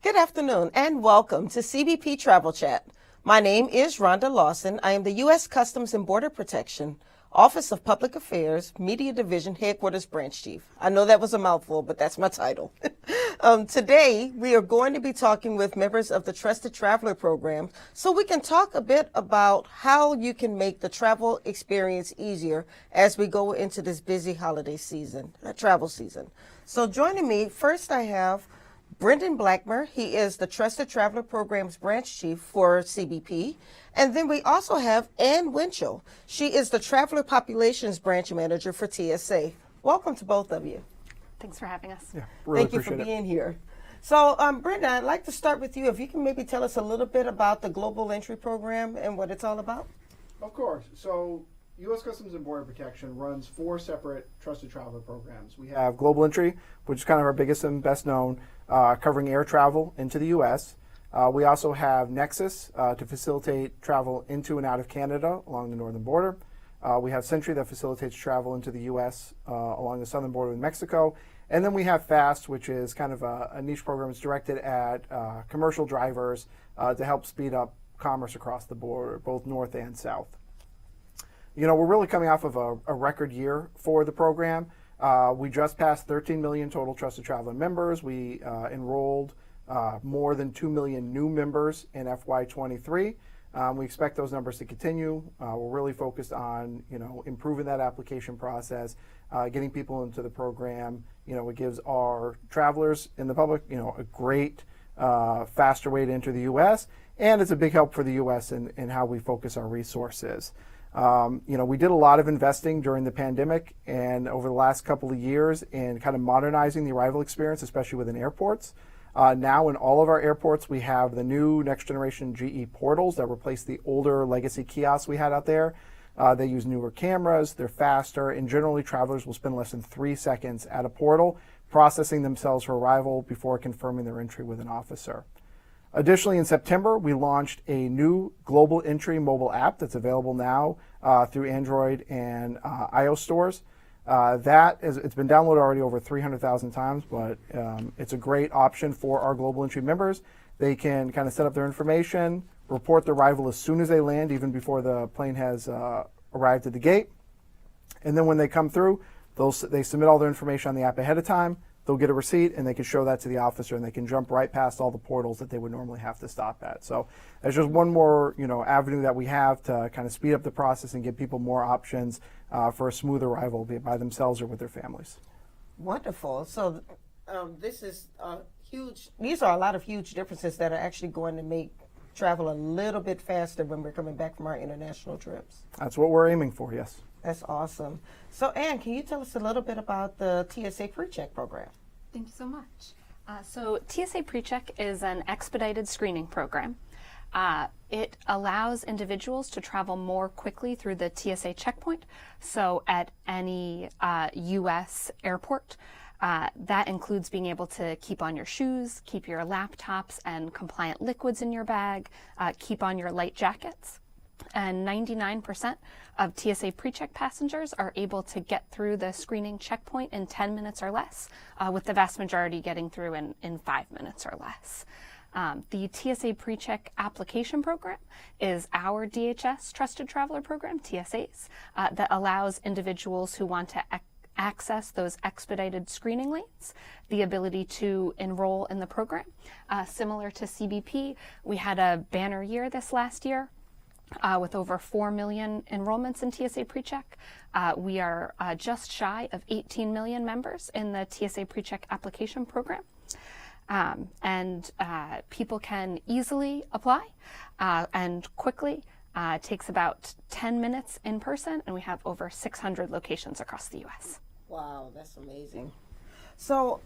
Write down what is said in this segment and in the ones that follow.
Good afternoon and welcome to CBP Travel Chat. My name is Rhonda Lawson. I am the U.S. Customs and Border Protection, Office of Public Affairs, Media Division, Headquarters Branch Chief. I know that was a mouthful, but that's my title. Today, we are going to be talking with members of the Trusted Traveler Program so we can talk a bit about how you can make the travel experience easier as we go into this busy holiday season, travel season. So joining me, first I have Brendan Blackmer. He is the Trusted Traveler Program's branch chief for CBP. And then we also have Ann Winchell. She is the Traveler Populations branch manager for TSA. Welcome to both of you. Thanks for having us. Yeah, really Thank you for appreciate being here. So, Brendan, I'd like to start with you. If you can maybe tell us a little bit about the Global Entry Program and what it's all about. Of course. So, U.S. Customs and Border Protection runs 4 separate Trusted Traveler programs. We have Global Entry, which is kind of our biggest and best known, covering air travel into the U.S. We also have Nexus to facilitate travel into and out of Canada along the northern border. We have Sentry that facilitates travel into the U.S. Along the southern border with Mexico. And then we have FAST, which is kind of a niche program. It's directed at commercial drivers to help speed up commerce across the border, both north and south. You know, we're really coming off of a record year for the program. We just passed 13 million total Trusted Traveler members. We enrolled more than 2 million new members in FY23. We expect those numbers to continue. We're really focused on, improving that application process, getting people into the program. It gives our travelers in the public, a great, faster way to enter the U.S. And it's a big help for the U.S. in how we focus our resources. We did a lot of investing during the pandemic and over the last couple of years in kind of modernizing the arrival experience, especially within airports. Now in all of our airports, we have the new next generation GE portals that replace the older legacy kiosks we had out there. They use newer cameras, they're faster, and generally travelers will spend less than 3 seconds at a portal processing themselves for arrival before confirming their entry with an officer. Additionally, in September, we launched a new Global Entry mobile app that's available now through Android and iOS stores. It's been downloaded already over 300,000 times, but it's a great option for our Global Entry members. They can kind of set up their information, report their arrival as soon as they land, even before the plane has arrived at the gate. And then when they come through, they submit all their information on the app ahead of time. They'll get a receipt and they can show that to the officer and they can jump right past all the portals that they would normally have to stop at. So there's just one more, avenue that we have to kind of speed up the process and give people more options for a smooth arrival, be it by themselves or with their families. Wonderful. So this is huge. These are a lot of huge differences that are actually going to make travel a little bit faster when we're coming back from our international trips. That's what we're aiming for, yes. That's awesome. So, Ann, can you tell us a little bit about the TSA PreCheck program? Thank you so much. So TSA PreCheck is an expedited screening program. It allows individuals to travel more quickly through the TSA checkpoint. So at any U.S. airport, that includes being able to keep on your shoes, keep your laptops and compliant liquids in your bag, keep on your light jackets. And 99% of TSA PreCheck passengers are able to get through the screening checkpoint in 10 minutes or less, with the vast majority getting through in 5 minutes or less. The TSA PreCheck application program is our DHS Trusted Traveler Program, TSAs, that allows individuals who want to access those expedited screening lanes, the ability to enroll in the program. Similar to CBP, we had a banner year this last year. With over 4 million enrollments in TSA PreCheck. We are just shy of 18 million members in the TSA PreCheck application program. And people can easily apply and quickly. It takes about 10 minutes in person, and we have over 600 locations across the U.S. Wow, that's amazing. So,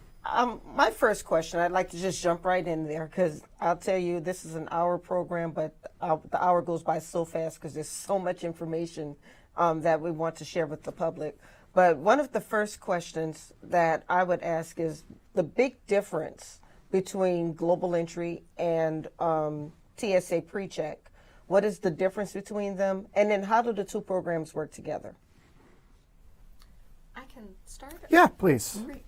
my first question, I'd like to just jump right in there because I'll tell you, this is an hour program, but the hour goes by so fast because there's so much information that we want to share with the public. But one of the first questions that I would ask is the big difference between Global Entry and TSA PreCheck. What is the difference between them? And then how do the two programs work together? I can start. Yeah, please. Great.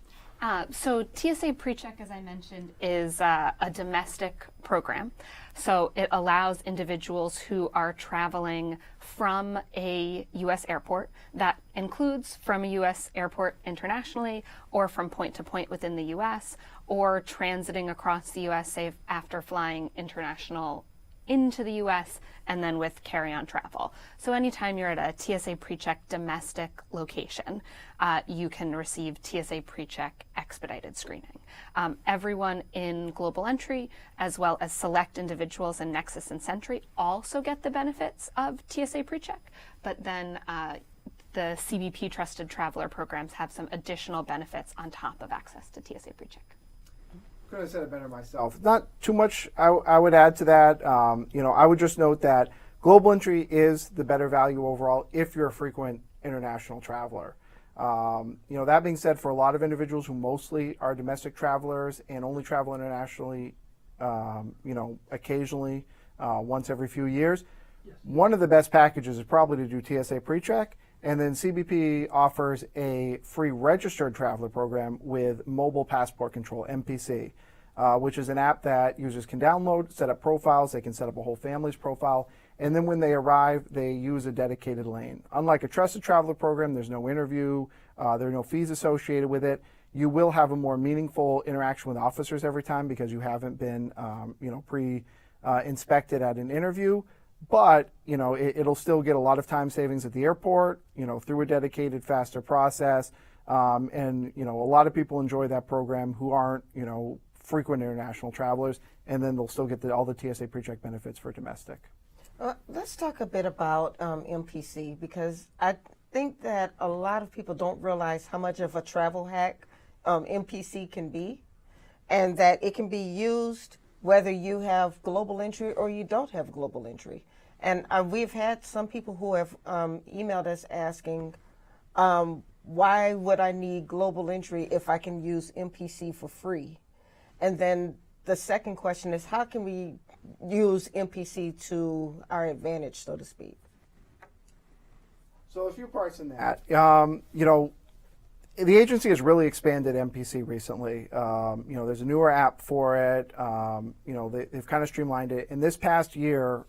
So TSA PreCheck, as I mentioned, is a domestic program. So it allows individuals who are traveling from a U.S. airport, that includes from a U.S. airport internationally or from point to point within the U.S., or transiting across the U.S., say after flying international into the U.S. and then with carry-on travel. So anytime you're at a TSA PreCheck domestic location, you can receive TSA PreCheck expedited screening. Everyone in Global Entry, as well as select individuals in Nexus and Sentry, also get the benefits of TSA PreCheck, but then the CBP Trusted Traveler programs have some additional benefits on top of access to TSA PreCheck. Could have said it better myself. Not too much I would add to that. I would just note that Global Entry is the better value overall if you're a frequent international traveler. That being said, for a lot of individuals who mostly are domestic travelers and only travel internationally, occasionally, once every few years, one of the best packages is probably to do TSA PreCheck. And then CBP offers a free registered traveler program with Mobile Passport Control, MPC, which is an app that users can download, set up profiles. They can set up a whole family's profile. And then when they arrive, they use a dedicated lane. Unlike a trusted traveler program, there's no interview. There are no fees associated with it. You will have a more meaningful interaction with officers every time because you haven't been, pre-inspected at an interview. But, it'll still get a lot of time savings at the airport, through a dedicated, faster process. And a lot of people enjoy that program who aren't, frequent international travelers. And then they'll still get all the TSA PreCheck benefits for domestic. Let's talk a bit about MPC, because I think that a lot of people don't realize how much of a travel hack MPC can be, and that it can be used whether you have global entry or you don't have global entry. And we've had some people who have emailed us asking, why would I need global entry if I can use MPC for free? And then the second question is, how can we use MPC to our advantage, so to speak? So a few parts in that. The agency has really expanded MPC recently. There's a newer app for it. They've kind of streamlined it. In this past year,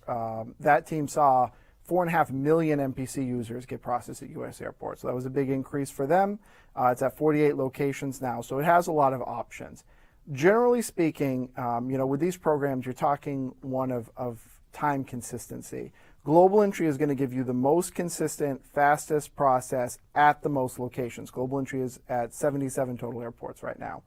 that team saw 4.5 million MPC users get processed at U.S. airports. So that was a big increase for them. It's at 48 locations now, so it has a lot of options. Generally speaking, with these programs, you're talking one of time consistency. Global Entry is going to give you the most consistent, fastest process at the most locations. Global Entry is at 77 total airports right now.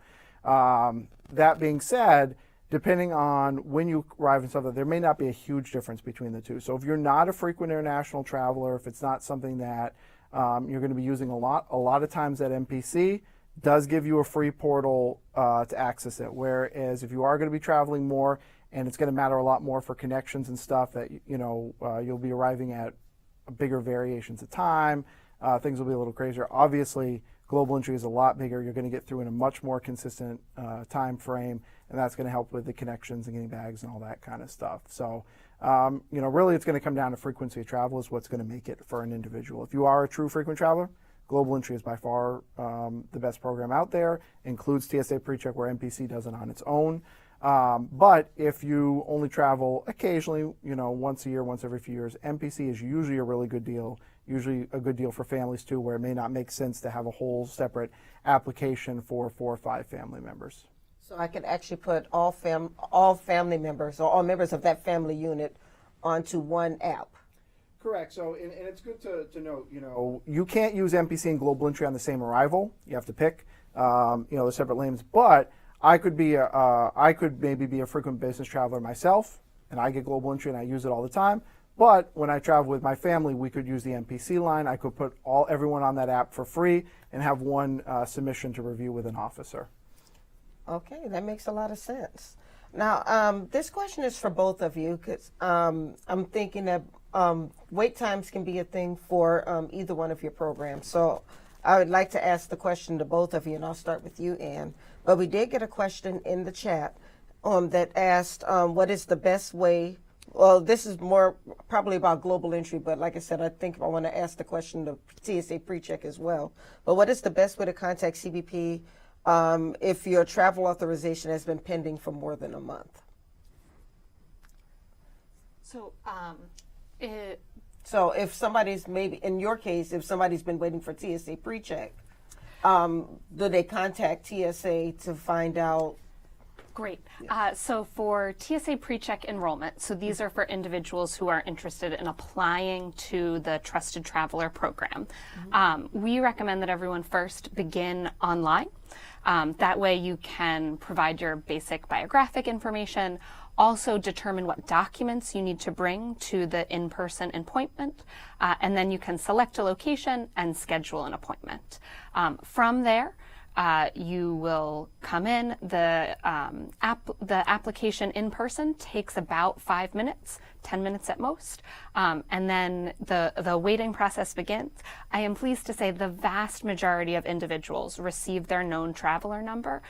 That being said, depending on when you arrive and stuff, there may not be a huge difference between the two. So if you're not a frequent international traveler, if it's not something that you're going to be using a lot of times at MPC, does give you a free portal to access it. Whereas if you are going to be traveling more, and it's going to matter a lot more for connections and stuff, that you'll be arriving at bigger variations of time. Things will be a little crazier. Obviously, Global Entry is a lot bigger. You're going to get through in a much more consistent time frame, and that's going to help with the connections and getting bags and all that kind of stuff. So, really, it's going to come down to frequency of travel is what's going to make it for an individual. If you are a true frequent traveler, Global Entry is by far the best program out there. Includes TSA PreCheck, where MPC does it on its own. But if you only travel occasionally, once a year, once every few years, MPC is usually a really good deal, usually a good deal for families too, where it may not make sense to have a whole separate application for 4 or 5 family members. So I can actually put all family members or all members of that family unit onto one app. Correct. So, and it's good to note, you can't use MPC and Global Entry on the same arrival. You have to pick, the separate lanes. But I could maybe be a frequent business traveler myself, and I get Global Entry and I use it all the time. But when I travel with my family, we could use the MPC line. I could put everyone on that app for free and have one submission to review with an officer. Okay, that makes a lot of sense. Now, this question is for both of you, because I'm thinking that wait times can be a thing for either one of your programs. So I would like to ask the question to both of you, and I'll start with you, Ann. But we did get a question in the chat that asked, what is the best way? Well, this is more probably about Global Entry, but like I said, I think I want to ask the question to TSA PreCheck as well. But what is the best way to contact CBP if your travel authorization has been pending for more than a month. So, So if somebody's maybe, in your case, if somebody's been waiting for TSA PreCheck, do they contact TSA to find out? Great. So for TSA PreCheck enrollment, so these are for individuals who are interested in applying to the Trusted Traveler program. We recommend that everyone first begin online. That way you can provide your basic biographic information, also determine what documents you need to bring to the in-person appointment, and then you can select a location and schedule an appointment. From there, you will come in. The application in person takes about 5 minutes, 10 minutes at most, and then the waiting process begins. I am pleased to say the vast majority of individuals receive their known traveler number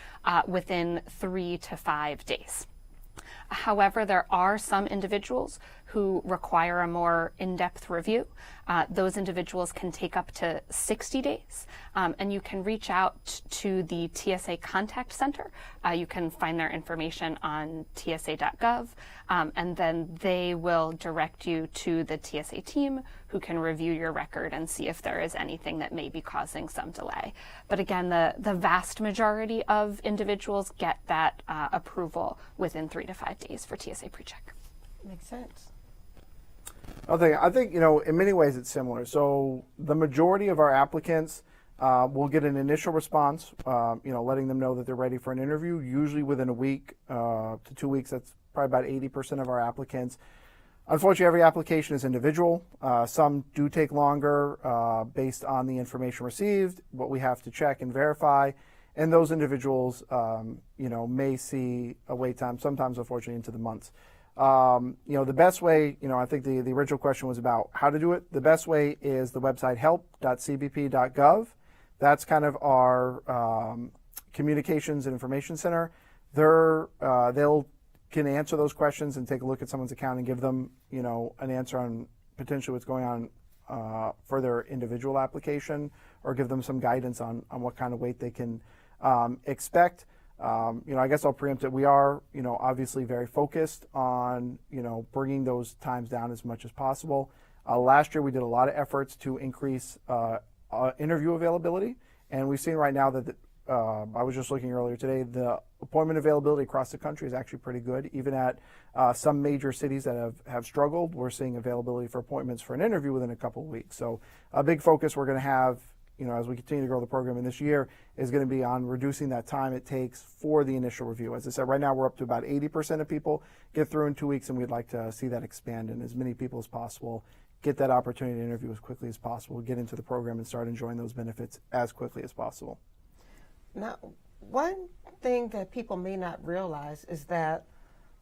within 3 to 5 days. However, there are some individuals who require a more in-depth review. Those individuals can take up to 60 days, and you can reach out to the TSA Contact Center. You can find their information on tsa.gov, and then they will direct you to the TSA team who can review your record and see if there is anything that may be causing some delay. But again, the vast majority of individuals get that approval within 3 to 5 days for TSA PreCheck. Makes sense. I think, in many ways it's similar. So the majority of our applicants will get an initial response, letting them know that they're ready for an interview, usually within a week to 2 weeks. That's probably about 80% of our applicants. Unfortunately, every application is individual. Some do take longer based on the information received, what we have to check and verify. And those individuals, may see a wait time, sometimes unfortunately into the months. The best way, I think the original question was about how to do it. The best way is the website help.cbp.gov. That's kind of our communications and information center. They'll can answer those questions and take a look at someone's account and give them, an answer on potentially what's going on for their individual application, or give them some guidance on what kind of wait they can expect. I guess I'll preempt it. We are, obviously very focused on, bringing those times down as much as possible. Last year, we did a lot of efforts to increase interview availability, and we've seen right now that I was just looking earlier today, the appointment availability across the country is actually pretty good. Even at some major cities that have struggled, we're seeing availability for appointments for an interview within a couple of weeks. So a big focus we're going to have, as we continue to grow the program in this year, is going to be on reducing that time it takes for the initial review. As I said, right now we're up to about 80% of people get through in 2 weeks, and we'd like to see that expand and as many people as possible get that opportunity to interview as quickly as possible, get into the program and start enjoying those benefits as quickly as possible. Now, one thing that people may not realize is that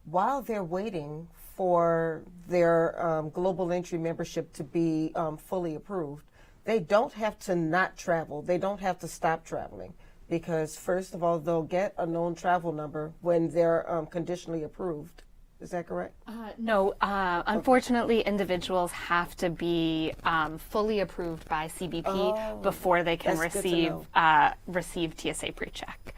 while they're waiting for their global entry membership to be fully approved, they don't have to not travel. They don't have to stop traveling, because first of all, they'll get a known travel number when they're conditionally approved. Is that correct? No, unfortunately, individuals have to be fully approved by CBP before they can receive TSA PreCheck.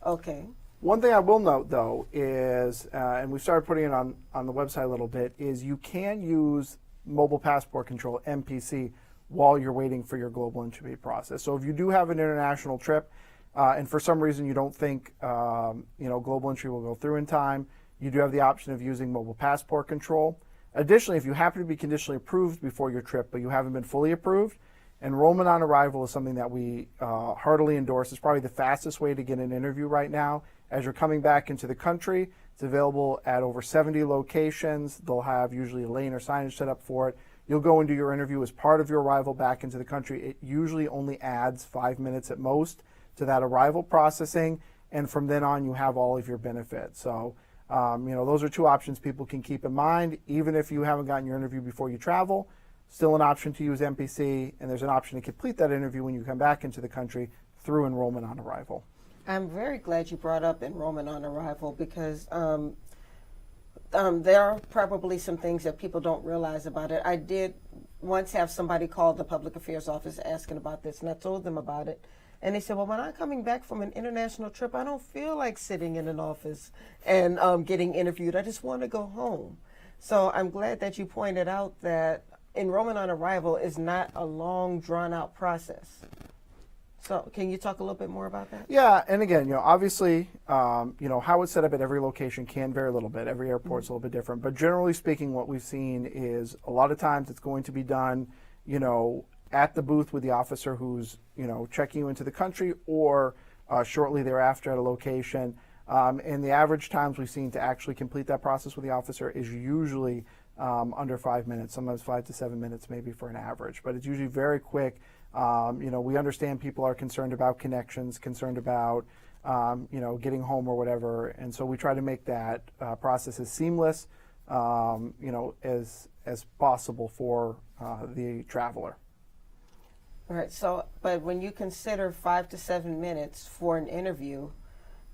Okay. One thing I will note, though, is, and we started putting it on the website a little bit, is you can use mobile passport control, MPC, while you're waiting for your global entry process. So if you do have an international trip, and for some reason you don't think global entry will go through in time, you do have the option of using mobile passport control. Additionally, if you happen to be conditionally approved before your trip, but you haven't been fully approved, enrollment on arrival is something that we heartily endorse. It's probably the fastest way to get an interview right now. As you're coming back into the country, it's available at over 70 locations. They'll have usually a lane or signage set up for it. You'll go and do your interview as part of your arrival back into the country. It usually only adds 5 minutes at most to that arrival processing, and from then on you have all of your benefits. So those are two options people can keep in mind. Even if you haven't gotten your interview before you travel, still an option to use MPC, and there's an option to complete that interview when you come back into the country through enrollment on arrival. I'm very glad you brought up enrollment on arrival, because there are probably some things that people don't realize about it. I did once have somebody call the public affairs office asking about this, and I told them about it. And they said, well, when I'm coming back from an international trip, I don't feel like sitting in an office and getting interviewed. I just want to go home. So I'm glad that you pointed out that enrollment on arrival is not a long, drawn-out process. So can you talk a little bit more about that? Yeah, and again, obviously, how it's set up at every location can vary a little bit. Every airport's a little bit different. But generally speaking, what we've seen is a lot of times it's going to be done, at the booth with the officer who's, checking you into the country, or shortly thereafter at a location. And the average times we've seen to actually complete that process with the officer is usually under 5 minutes, sometimes 5 to 7 minutes maybe for an average. But it's usually very quick. We understand people are concerned about connections, concerned about, getting home or whatever. And so we try to make that process as seamless, as possible for the traveler. All right. So, but when you consider 5 to 7 minutes for an interview,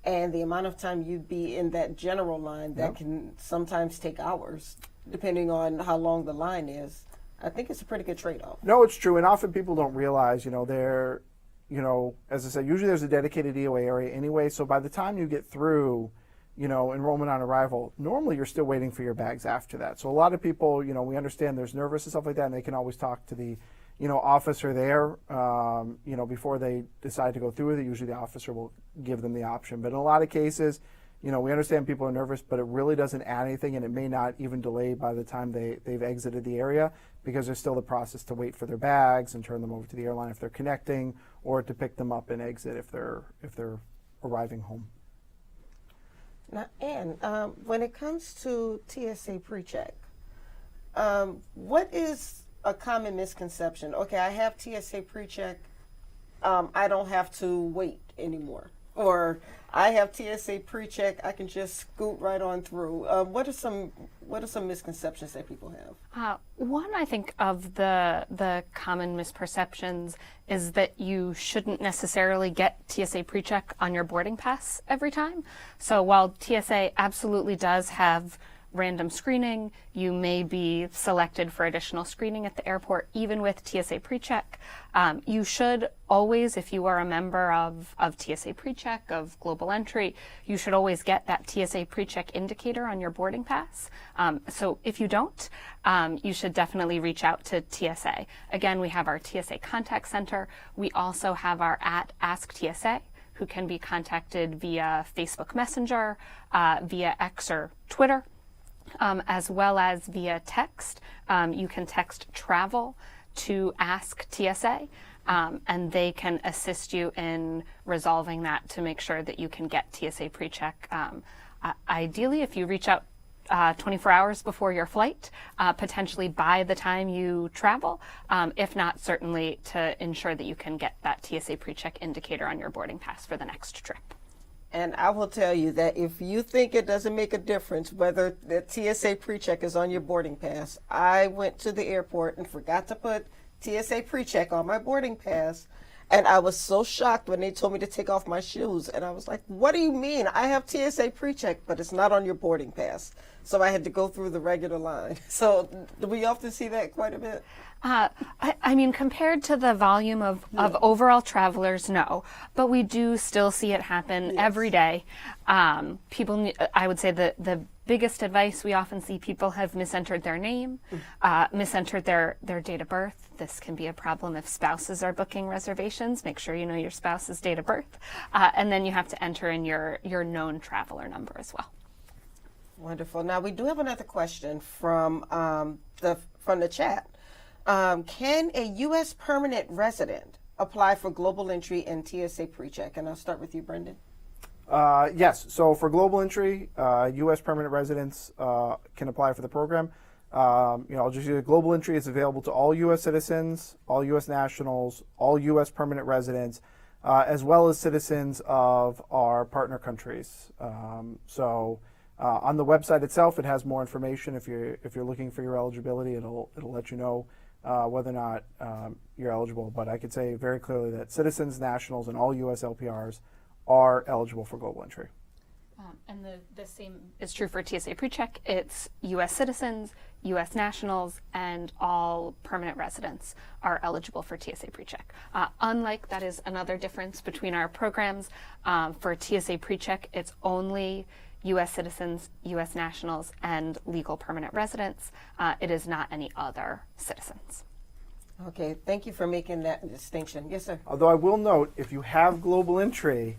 and the amount of time you'd be in that general line that can sometimes take hours, depending on how long the line is, I think it's a pretty good trade-off. No, it's true, and often people don't realize, as I said, usually there's a dedicated EOA area anyway, so by the time you get through, enrollment on arrival, normally you're still waiting for your bags after that. So a lot of people, we understand there's nervous and stuff like that, and they can always talk to the, officer there, before they decide to go through with it. Usually the officer will give them the option. But in a lot of cases, we understand people are nervous, but it really doesn't add anything, and it may not even delay by the time they've exited the area, because there's still the process to wait for their bags and turn them over to the airline if they're connecting, or to pick them up and exit if they're arriving home. Now, Ann, when it comes to TSA PreCheck, what is a common misconception? Okay, I have TSA PreCheck, I don't have to wait anymore. Or I have TSA PreCheck, I can just scoot right on through. What are some misconceptions that people have? One, I think, of the common misperceptions is that you shouldn't necessarily get TSA PreCheck on your boarding pass every time. So while TSA absolutely does have random screening, you may be selected for additional screening at the airport, even with TSA PreCheck. You should always, if you are a member of TSA PreCheck, of Global Entry, you should always get that TSA PreCheck indicator on your boarding pass. So if you don't, you should definitely reach out to TSA. Again, we have our TSA Contact Center. We also have our @AskTSA, who can be contacted via Facebook Messenger, via X or Twitter, as well as via text. You can text travel to Ask TSA, and they can assist you in resolving that to make sure that you can get TSA PreCheck. Ideally, if you reach out 24 hours before your flight, potentially by the time you travel. If not, certainly to ensure that you can get that TSA PreCheck indicator on your boarding pass for the next trip. And I will tell you that if you think it doesn't make a difference whether the TSA PreCheck is on your boarding pass, I went to the airport and forgot to put TSA PreCheck on my boarding pass. And I was so shocked when they told me to take off my shoes. And I was like, what do you mean? I have TSA PreCheck, but it's not on your boarding pass. So I had to go through the regular line. So do we often see that quite a bit? I mean, compared to the volume of overall travelers, no. But we do still see it happen every day. People, I would say the biggest advice we often see, people have misentered their name, misentered their date of birth. This can be a problem if spouses are booking reservations. Make sure you know your spouse's date of birth. And then you have to enter in your known traveler number as well. Wonderful. Now, we do have another question from the chat. Can a U.S. permanent resident apply for global entry and TSA PreCheck? And I'll start with you, Brendan. Yes. So for global entry, U.S. permanent residents can apply for the program. I'll just use global entry is available to all U.S. citizens, all U.S. nationals, all U.S. permanent residents, as well as citizens of our partner countries. On the website itself, it has more information. If you're looking for your eligibility, it'll let you know whether or not you're eligible. But I could say very clearly that citizens, nationals, and all U.S. LPRs are eligible for global entry. And the same is true for TSA PreCheck. It's U.S. citizens, U.S. nationals, and all permanent residents are eligible for TSA PreCheck. Unlike, that is another difference between our programs. For TSA PreCheck, it's only U.S. citizens, U.S. nationals, and legal permanent residents. It is not any other citizens. Okay, thank you for making that distinction. Yes, sir. Although I will note, if you have global entry,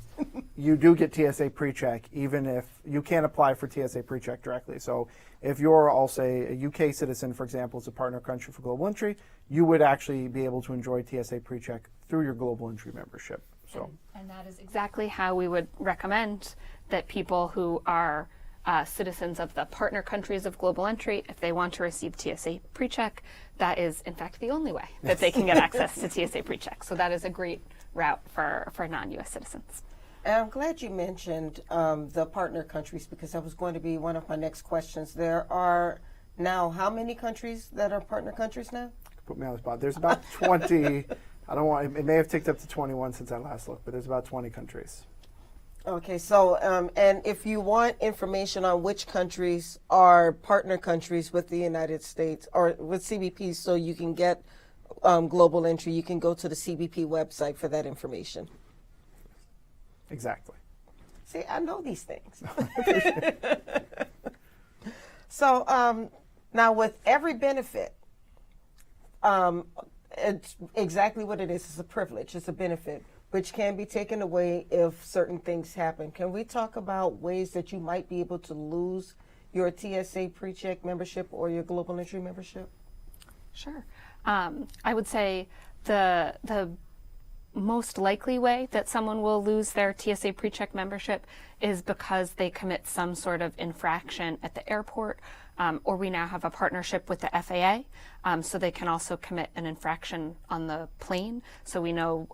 you do get TSA PreCheck, even if you can't apply for TSA PreCheck directly. So if you're, I'll say, a UK citizen, for example, is a partner country for global entry, you would actually be able to enjoy TSA PreCheck through your global entry membership. So, and that is exactly how we would recommend that people who are citizens of the partner countries of global entry, if they want to receive TSA PreCheck, that is in fact the only way that they can get access to TSA PreCheck. So that is a great route for non-US citizens. And I'm glad you mentioned the partner countries, because that was going to be one of my next questions. There are now how many countries that are partner countries now? put me on the spot. There's about 20. I don't want. It may have ticked up to 21 since I last looked, but there's about 20 countries. Okay, so and if you want information on which countries are partner countries with the United States or with CBP, so you can get global entry, you can go to the CBP website for that information. Exactly. See, I know these things. So now with every benefit, it's exactly what it is. It's a privilege. It's a benefit, which can be taken away if certain things happen. Can we talk about ways that you might be able to lose your TSA PreCheck membership or your global entry membership? Sure. I would say the most likely way that someone will lose their TSA PreCheck membership is because they commit some sort of infraction at the airport, or we now have a partnership with the FAA, so they can also commit an infraction on the plane. So we know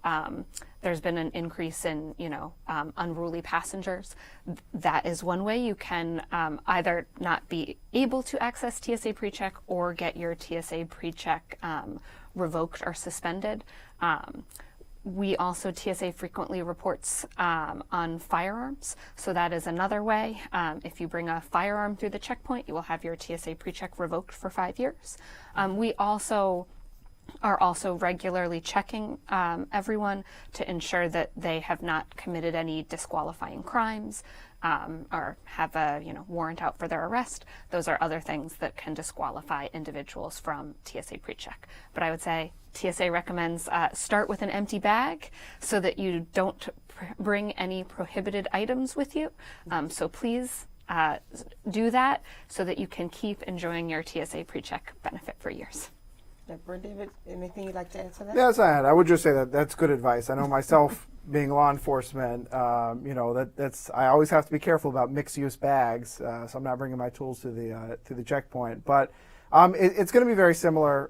there's been an increase in, unruly passengers. That is one way you can either not be able to access TSA PreCheck or get your TSA PreCheck revoked or suspended. We also, TSA frequently reports on firearms, so that is another way. If you bring a firearm through the checkpoint, you will have your TSA PreCheck revoked for 5 years. We also are also regularly checking everyone to ensure that they have not committed any disqualifying crimes or have a warrant out for their arrest. Those are other things that can disqualify individuals from TSA PreCheck. But I would say TSA recommends start with an empty bag so that you don't bring any prohibited items with you. So please do that so that you can keep enjoying your TSA PreCheck benefit for years. David, anything you'd like to add to that? Yes, I would just say that that's good advice. I know myself, being law enforcement, that's I always have to be careful about mixed-use bags, so I'm not bringing my tools to the checkpoint. But it's going to be very similar.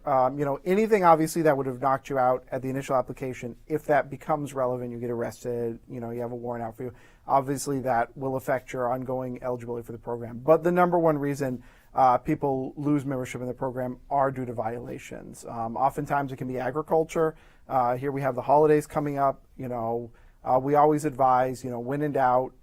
Anything obviously that would have knocked you out at the initial application, if that becomes relevant, you get arrested, you have a warrant out for you. Obviously, that will affect your ongoing eligibility for the program. But the number one reason people lose membership in the program are due to violations. Oftentimes it can be agriculture. Here we have the holidays coming up. We always advise, when in doubt,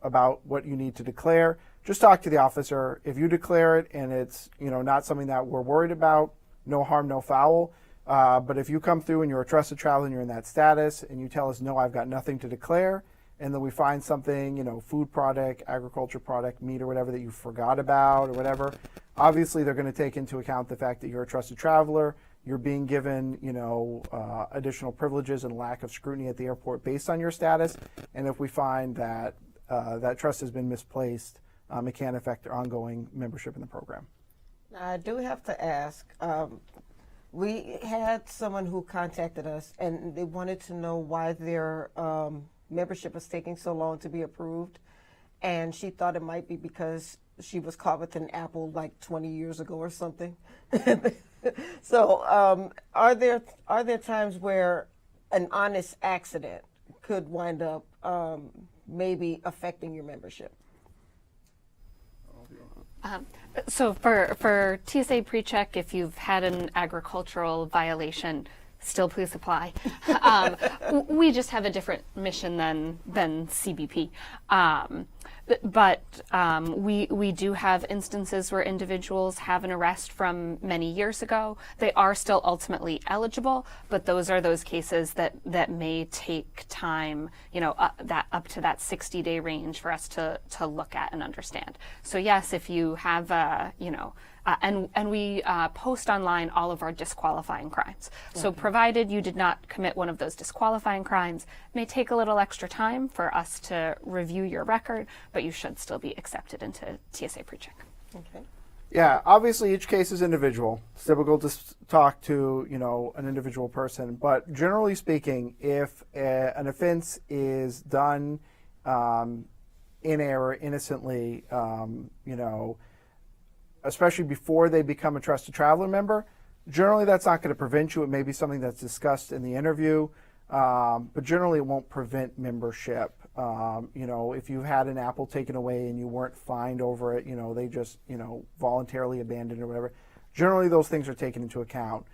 about what you need to declare. Just talk to the officer. If you declare it and it's, not something that we're worried about, no harm, no foul. But if you come through and you're a trusted traveler and you're in that status and you tell us, no, I've got nothing to declare, and then we find something, food product, agriculture product, meat or whatever that you forgot about or whatever, obviously they're going to take into account the fact that you're a trusted traveler, you're being given, additional privileges and lack of scrutiny at the airport based on your status. And if we find that that trust has been misplaced, it can affect their ongoing membership in the program. I do have to ask, we had someone who contacted us and they wanted to know why their membership was taking so long to be approved, and she thought it might be because she was caught with an apple like 20 years ago or something. So are there times where an honest accident could wind up maybe affecting your membership? So for TSA PreCheck, if you've had an agricultural violation, still please apply. We just have a different mission than CBP. But we do have instances where individuals have an arrest from many years ago. They are still ultimately eligible, but those are those cases that may take time, that up to that 60-day range for us to look at and understand. So yes, if you have and we post online all of our disqualifying crimes. So provided you did not commit one of those disqualifying crimes, it may take a little extra time for us to review your record, but you should still be accepted into TSA PreCheck. Okay. Yeah, obviously each case is individual. It's difficult to talk to, an individual person. But generally speaking, if an offense is done in error, innocently, especially before they become a trusted traveler member, generally that's not going to prevent you. It may be something that's discussed in the interview, but generally it won't prevent membership. If you had an apple taken away and you weren't fined over it, they just, voluntarily abandoned it or whatever. Generally those things are taken into account.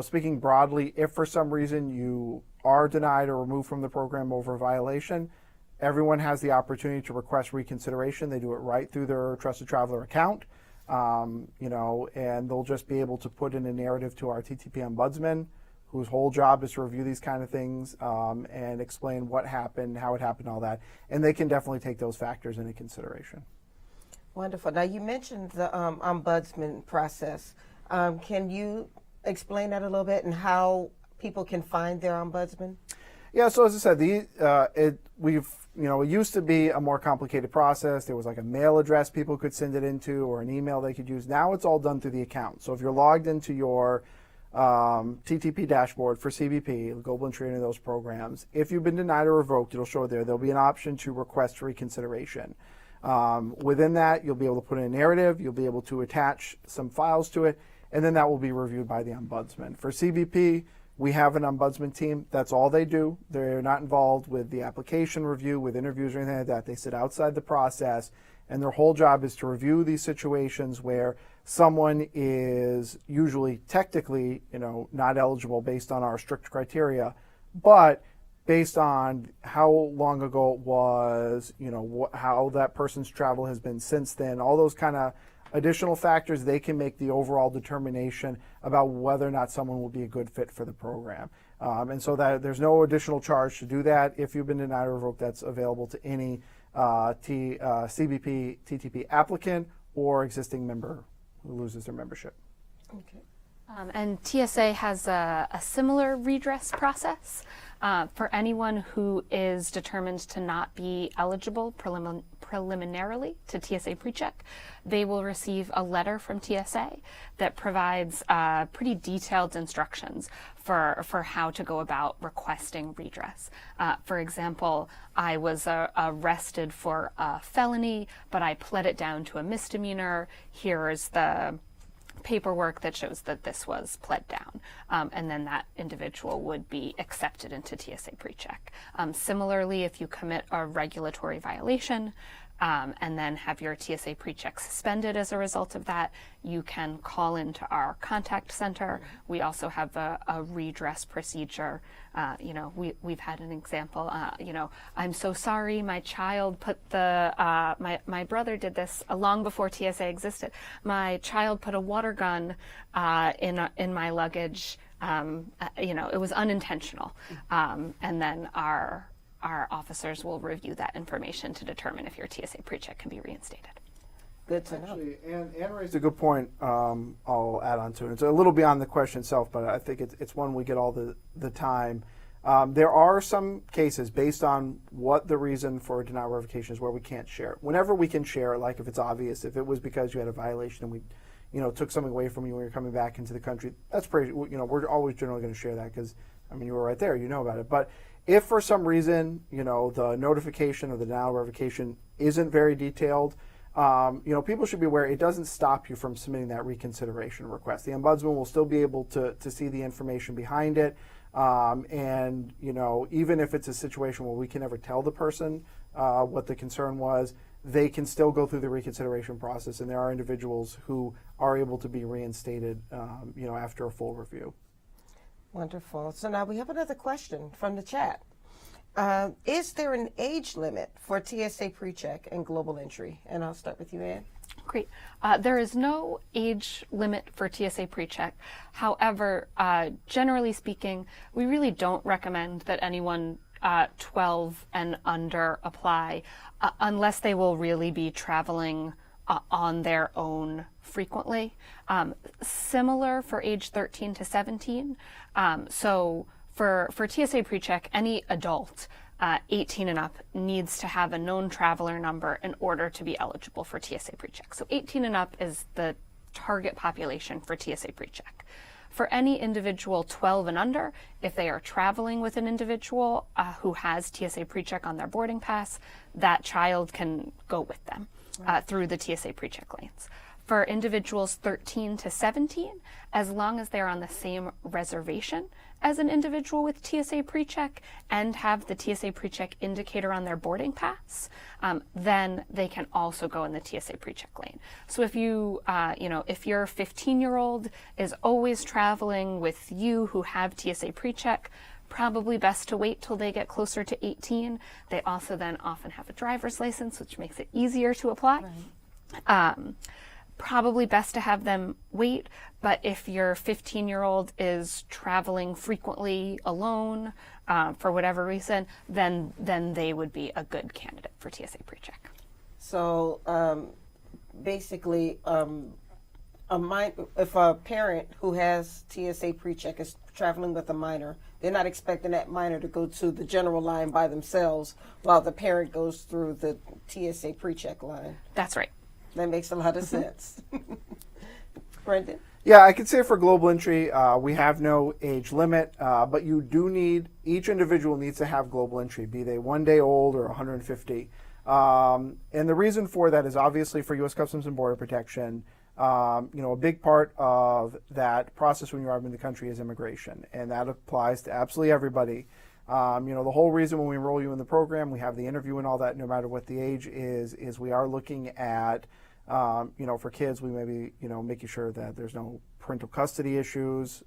Speaking broadly, if for some reason you are denied or removed from the program over a violation, everyone has the opportunity to request reconsideration. They do it right through their Trusted Traveler account. And they'll just be able to put in a narrative to our TTP ombudsman, whose whole job is to review these kind of things and explain what happened, how it happened, all that. And they can definitely take those factors into consideration. Wonderful. Now, you mentioned the ombudsman process. Can you explain that a little bit and how people can find their ombudsman? Yeah, so as I said, it used to be a more complicated process. There was like a mail address people could send it into or an email they could use. Now it's all done through the account. So if you're logged into your TTP dashboard for CBP, Global Entry, any of those programs, if you've been denied or revoked, it'll show there. There'll be an option to request reconsideration. Within that, you'll be able to put in a narrative. You'll be able to attach some files to it, and then that will be reviewed by the ombudsman. For CBP, we have an ombudsman team. That's all they do. They're not involved with the application review, with interviews or anything like that. They sit outside the process, and their whole job is to review these situations where someone is usually technically, not eligible based on our strict criteria, but based on how long ago it was, how that person's travel has been since then, all those kind of additional factors, they can make the overall determination about whether or not someone will be a good fit for the program. And so that there's no additional charge to do that. If you've been denied or revoked, that's available to any CBP TTP applicant or existing member who loses their membership. Okay. And TSA has a similar redress process for anyone who is determined to not be eligible preliminarily to TSA PreCheck. They will receive a letter from TSA that provides pretty detailed instructions for how to go about requesting redress. For example, I was arrested for a felony, but I pled it down to a misdemeanor. Here's the paperwork that shows that this was pled down, and then that individual would be accepted into TSA PreCheck. Similarly, if you commit a regulatory violation and then have your TSA PreCheck suspended as a result of that, you can call into our contact center. We also have a redress procedure. We've had an example, I'm so sorry, my child put my brother did this long before TSA existed. My child put a water gun in my luggage. It was unintentional. And then our officers will review that information to determine if your TSA PreCheck can be reinstated. Good to know. Actually, Anne raised a good point. I'll add on to it. It's a little beyond the question itself, but I think it's one we get all the time. There are some cases based on what the reason for denial revocation is where we can't share it. Whenever we can share it, like if it's obvious, if it was because you had a violation and we took something away from you when you're coming back into the country, that's pretty, we're always generally going to share that because, you were right there, about it. But if for some reason, the notification of the denial revocation isn't very detailed, people should be aware it doesn't stop you from submitting that reconsideration request. The ombudsman will still be able to see the information behind it. And, even if it's a situation where we can never tell the person what the concern was, they can still go through the reconsideration process. And there are individuals who are able to be reinstated, after a full review. Wonderful. So now we have another question from the chat. Is there an age limit for TSA PreCheck and global entry? And I'll start with you, Ann. Great. There is no age limit for TSA PreCheck. However, generally speaking, we really don't recommend that anyone 12 and under apply unless they will really be traveling on their own frequently. Similar for age 13 to 17. So for TSA PreCheck, any adult 18 and up needs to have a known traveler number in order to be eligible for TSA PreCheck. So 18 and up is the target population for TSA PreCheck. For any individual 12 and under, if they are traveling with an individual who has TSA PreCheck on their boarding pass, that child can go with them through the TSA PreCheck lanes. For individuals 13 to 17, as long as they're on the same reservation as an individual with TSA PreCheck and have the TSA PreCheck indicator on their boarding pass, then they can also go in the TSA PreCheck lane. So if you, if your 15-year-old is always traveling with you who have TSA PreCheck, probably best to wait till they get closer to 18. They also then often have a driver's license, which makes it easier to apply. Right. Probably best to have them wait, but if your 15-year-old is traveling frequently alone for whatever reason, then they would be a good candidate for TSA PreCheck. So basically, if a parent who has TSA PreCheck is traveling with a minor, they're not expecting that minor to go to the general line by themselves while the parent goes through the TSA PreCheck line. That's right. That makes a lot of sense. Brendan? Yeah, I could say for global entry, we have no age limit, but you do need, each individual needs to have global entry, be they 1 day old or 150. And the reason for that is obviously for U.S. Customs and Border Protection. A big part of that process when you arrive in the country is immigration, and that applies to absolutely everybody. The whole reason when we enroll you in the program, we have the interview and all that, no matter what the age is we are looking at, for kids, we may be, making sure that there's no parental custody issues.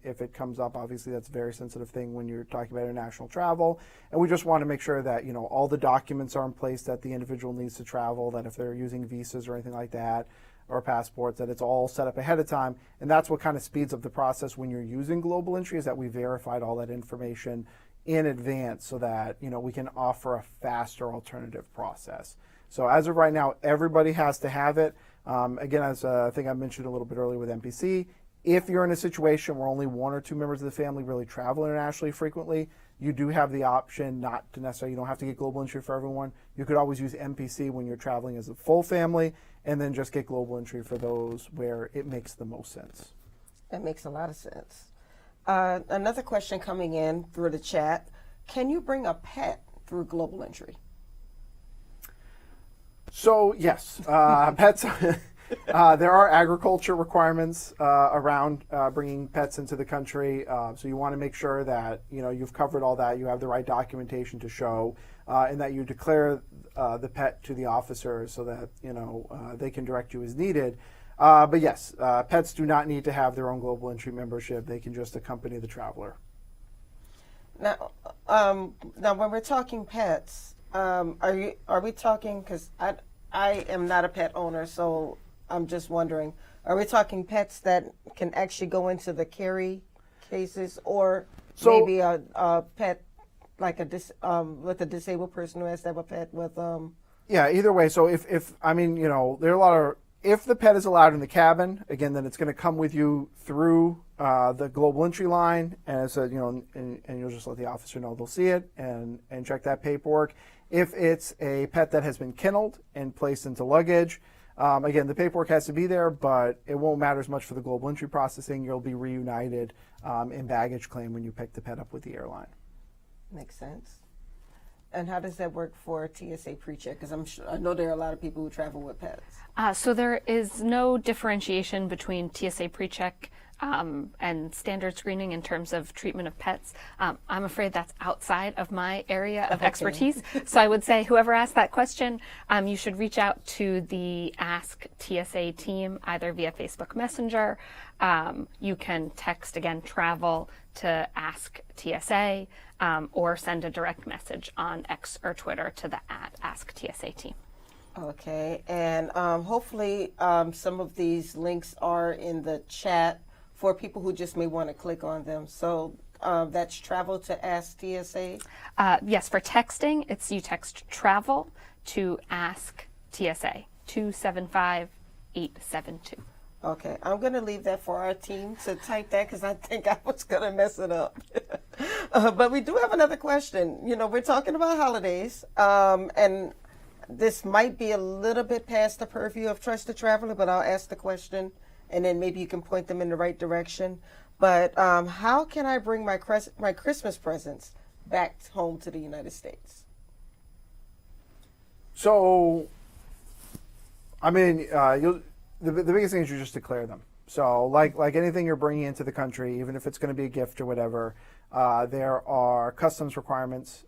If it comes up, obviously that's a very sensitive thing when you're talking about international travel. And we just want to make sure that, all the documents are in place that the individual needs to travel, that if they're using visas or anything like that, or passports, that it's all set up ahead of time. And that's what kind of speeds up the process when you're using global entry, is that we verified all that information in advance so that we can offer a faster alternative process. So as of right now, everybody has to have it. Again, as I think I mentioned a little bit earlier with NPC, if you're in a situation where only 1 or 2 members of the family really travel internationally frequently, you do have the option not to necessarily, you don't have to get global entry for everyone. You could always use NPC when you're traveling as a full family, and then just get global entry for those where it makes the most sense. That makes a lot of sense. Another question coming in through the chat. Can you bring a pet through global entry? So yes, pets, there are agriculture requirements around bringing pets into the country. So you want to make sure that, you've covered all that, you have the right documentation to show, and that you declare the pet to the officer so that, they can direct you as needed. But yes, pets do not need to have their own global entry membership. They can just accompany the traveler. Now, when we're talking pets, are we talking? Because I am not a pet owner, so I'm just wondering: are we talking pets that can actually go into the carry cases, or maybe a pet like with a disabled person who has to have a pet with? Yeah, either way. So if there are a lot of. If the pet is allowed in the cabin, again, then it's going to come with you through the global entry line, and so, and you'll just let the officer know they'll see it and check that paperwork. If it's a pet that has been kenneled and placed into luggage, again, the paperwork has to be there, but it won't matter as much for the global entry processing. You'll be reunited in baggage claim when you pick the pet up with the airline. Makes sense. And how does that work for TSA PreCheck? Because I know there are a lot of people who travel with pets. So there is no differentiation between TSA PreCheck and standard screening in terms of treatment of pets. I'm afraid that's outside of my area of expertise. So I would say whoever asked that question, you should reach out to the Ask TSA team, either via Facebook Messenger. You can text, again, travel to Ask TSA, or send a direct message on X or Twitter to the @Ask TSA team. Okay, and hopefully some of these links are in the chat for people who just may want to click on them. So that's travel to Ask TSA? Yes, for texting, you text travel to Ask TSA, 275-872. Okay, I'm going to leave that for our team to type that because I think I was going to mess it up. But we do have another question. You know, we're talking about holidays, and this might be a little bit past the purview of Trusted Traveler, but I'll ask the question, and then maybe you can point them in the right direction. But how can I bring my Christmas presents back home to the United States? So, I mean, the biggest thing is you just declare them. So, like anything you're bringing into the country, even if it's going to be a gift or whatever, there are customs requirements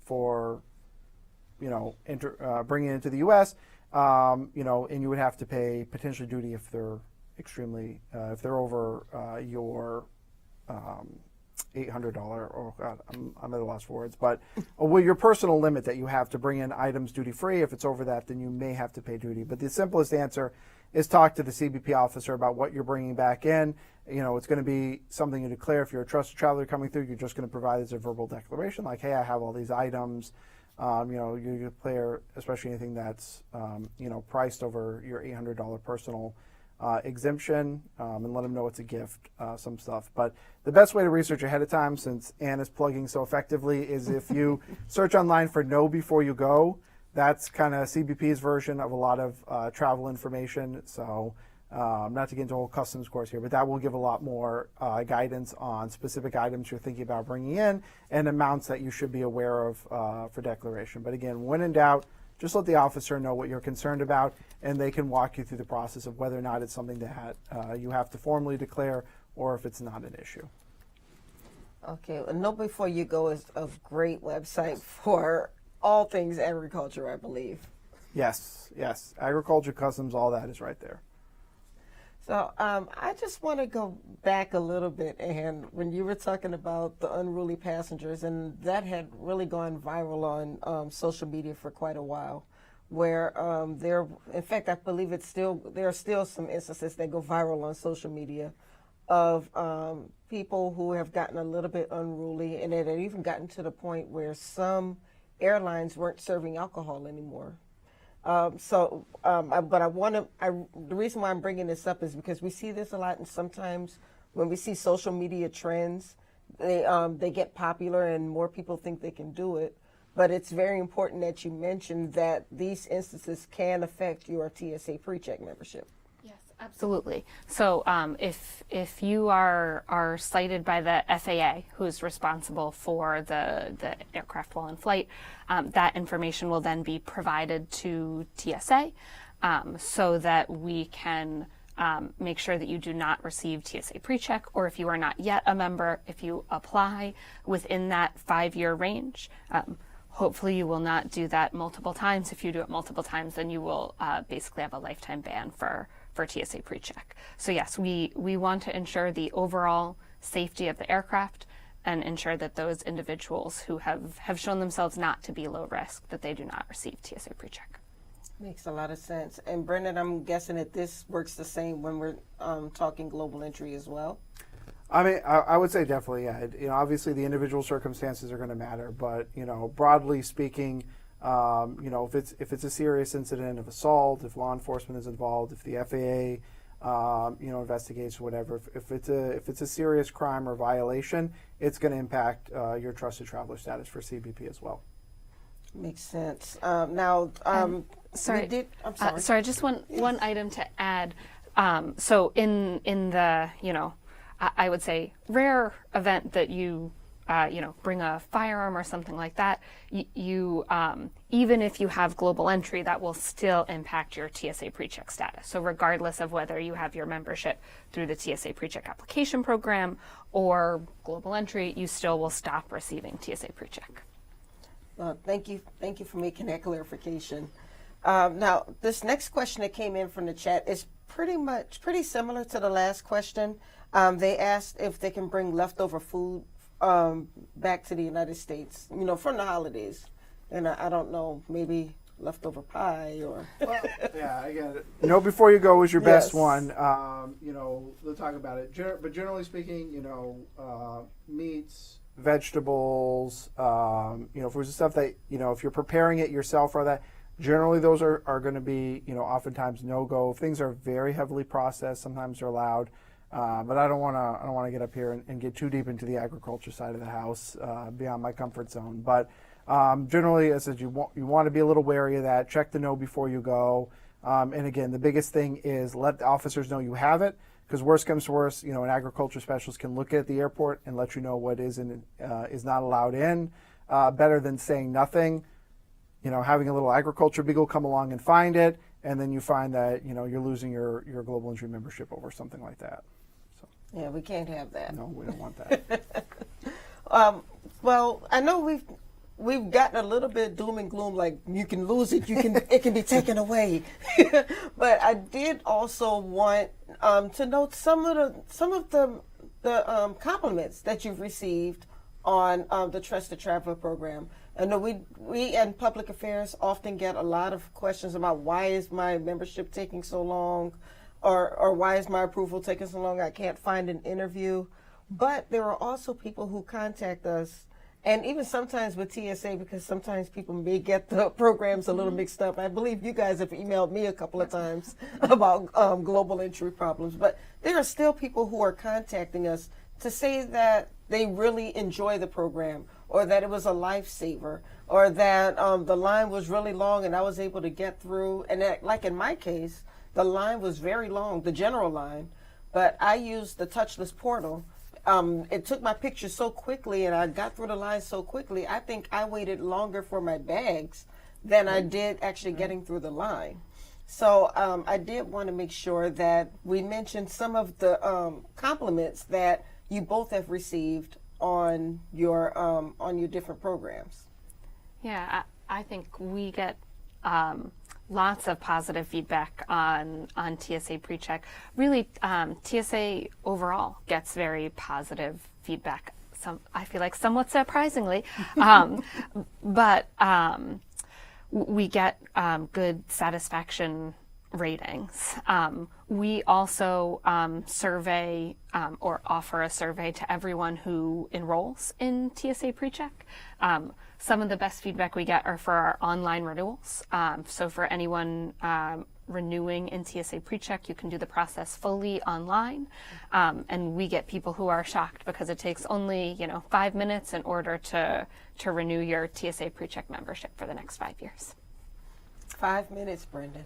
for, you know, bringing it into the U.S. You know, and you would have to pay potentially duty if they're extremely, if they're over your $800, oh God, I'm at a loss for words, but well, your personal limit that you have to bring in items duty free. If it's over that, then you may have to pay duty. But the simplest answer is talk to the CBP officer about what you're bringing back in. You know, it's going to be something you declare. If you're a trusted traveler coming through, you're just going to provide as a verbal declaration, like, hey, I have all these items. You know, you declare, especially anything that's, you know, priced over your $800 personal exemption, and let them know it's a gift, some stuff. But the best way to research ahead of time, since Ann is plugging so effectively, is if you search online for Know Before You Go. That's kind of CBP's version of a lot of travel information. So not to get into a whole customs course here, but that will give a lot more guidance on specific items you're thinking about bringing in and amounts that you should be aware of for declaration. But again, when in doubt, just let the officer know what you're concerned about, and they can walk you through the process of whether or not it's something that you have to formally declare or if it's not an issue. Okay, well, Know Before You Go is a great website for all things agriculture, I believe. Yes, yes. Agriculture, customs, all that is right there. So I just want to go back a little bit, and when you were talking about the unruly passengers, and that had really gone viral on social media for quite a while, where in fact, I believe there are still some instances that go viral on social media of people who have gotten a little bit unruly, and it had even gotten to the point where some airlines weren't serving alcohol anymore. But the reason why I'm bringing this up is because we see this a lot, and sometimes when we see social media trends, they get popular and more people think they can do it. But it's very important that you mention that these instances can affect your TSA PreCheck membership. Yes, absolutely. So if you are cited by the FAA, who's responsible for the aircraft while in flight, that information will then be provided to TSA so that we can make sure that you do not receive TSA PreCheck, or if you are not yet a member, if you apply within that 5-year range. Hopefully you will not do that multiple times. If you do it multiple times, then you will basically have a lifetime ban for TSA PreCheck. So yes, we want to ensure the overall safety of the aircraft and ensure that those individuals who have shown themselves not to be low risk, that they do not receive TSA PreCheck. Makes a lot of sense. And Brendan, I'm guessing that this works the same when we're talking global entry as well. I mean, I would say definitely, yeah. You know, obviously the individual circumstances are going to matter, but you know, broadly speaking, you know, if it's a serious incident of assault, if law enforcement is involved, if the FAA, you know, investigates whatever, if it's a serious crime or violation, it's going to impact your trusted traveler status for CBP as well. Makes sense. Sorry, just one item to add. So in the, you know, I would say rare event that you bring a firearm or something like that, you even if you have global entry, that will still impact your TSA PreCheck status. So regardless of whether you have your membership through the TSA PreCheck application program or global entry, you still will stop receiving TSA PreCheck. Thank you for making that clarification. Now, this next question that came in from the chat is pretty similar to the last question. They asked if they can bring leftover food back to the United States, from the holidays. And I don't know, maybe leftover pie or. Well, yeah, again, before you go is your best Yes. one. They'll talk about it. But generally speaking, meats, vegetables, foods and stuff that, if you're preparing it yourself or that, generally those are going to be, oftentimes no-go. Things are very heavily processed. Sometimes they're allowed. But I don't want to get up here and get too deep into the agriculture side of the house, beyond my comfort zone. But generally, as I said, you want to be a little wary of that. Check the no before you go. And again, the biggest thing is let the officers know you have it, because worst comes to worst, an agriculture specialist can look at the airport and let you know what is and is not allowed in. Better than saying nothing. Having a little agriculture beagle come along and find it, and then you find that you're losing your global entry membership over something like that. So Yeah, we can't have that. no, we don't want that. Well, I know we've gotten a little bit doom and gloom, like you can lose it, it can be taken away. But I did also want to note some of the compliments that you've received on the Trusted Traveler program. I know we in public affairs often get a lot of questions about why is my membership taking so long, or why is my approval taking so long? I can't find an interview. But there are also people who contact us, and even sometimes with TSA, because sometimes people may get the programs a little mixed up. I believe you guys have emailed me a couple of times about global entry problems. But there are still people who are contacting us to say that they really enjoy the program, or that it was a lifesaver, or that the line was really long and I was able to get through. And that, like in my case, the line was very long, the general line, but I used the touchless portal. It took my picture so quickly and I got through the line so quickly, I think I waited longer for my bags than I did actually getting through the line. So I did want to make sure that we mentioned some of the compliments that you both have received on your different programs. Yeah, I think we get lots of positive feedback on TSA PreCheck. Really, TSA overall gets very positive feedback. I feel like somewhat surprisingly, but we get good satisfaction ratings. We also survey or offer a survey to everyone who enrolls in TSA PreCheck. Some of the best feedback we get are for our online renewals. So for anyone renewing in TSA PreCheck, you can do the process fully online. And we get people who are shocked because it takes only 5 minutes in order to renew your TSA PreCheck membership for the next 5 years. 5 minutes, Brendan.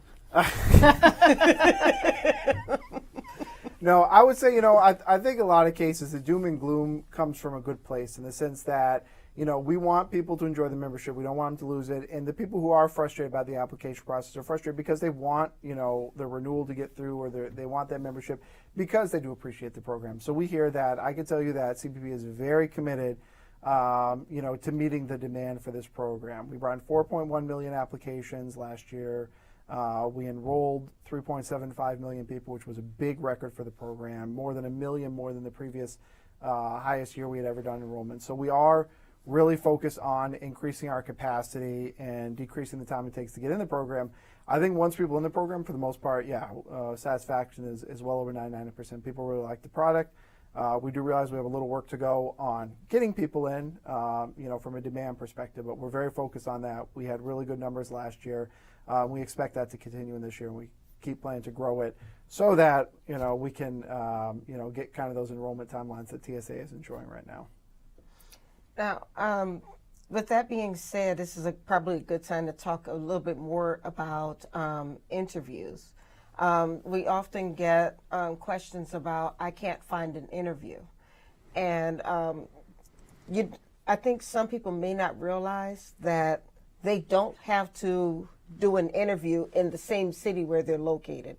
No, I would say, I think a lot of cases the doom and gloom comes from a good place, in the sense that, we want people to enjoy the membership. We don't want them to lose it. And the people who are frustrated about the application process are frustrated because they want, the renewal to get through, or they want that membership because they do appreciate the program. So we hear that. I can tell you that CBP is very committed, to meeting the demand for this program. We brought in 4.1 million applications last year. We enrolled 3.75 million people, which was a big record for the program, more than 1 million more than the previous highest year we had ever done enrollment. So we are really focused on increasing our capacity and decreasing the time it takes to get in the program. I think once people in the program, for the most part, satisfaction is well over 99%. People really like the product. We do realize we have a little work to go on getting people in, from a demand perspective, but we're very focused on that. We had really good numbers last year. We expect that to continue in this year, and we keep planning to grow it so that, we can, get kind of those enrollment timelines that TSA is enjoying right now. Now, with that being said, this is probably a good time to talk a little bit more about interviews. We often get questions about, I can't find an interview. And I think some people may not realize that they don't have to do an interview in the same city where they're located.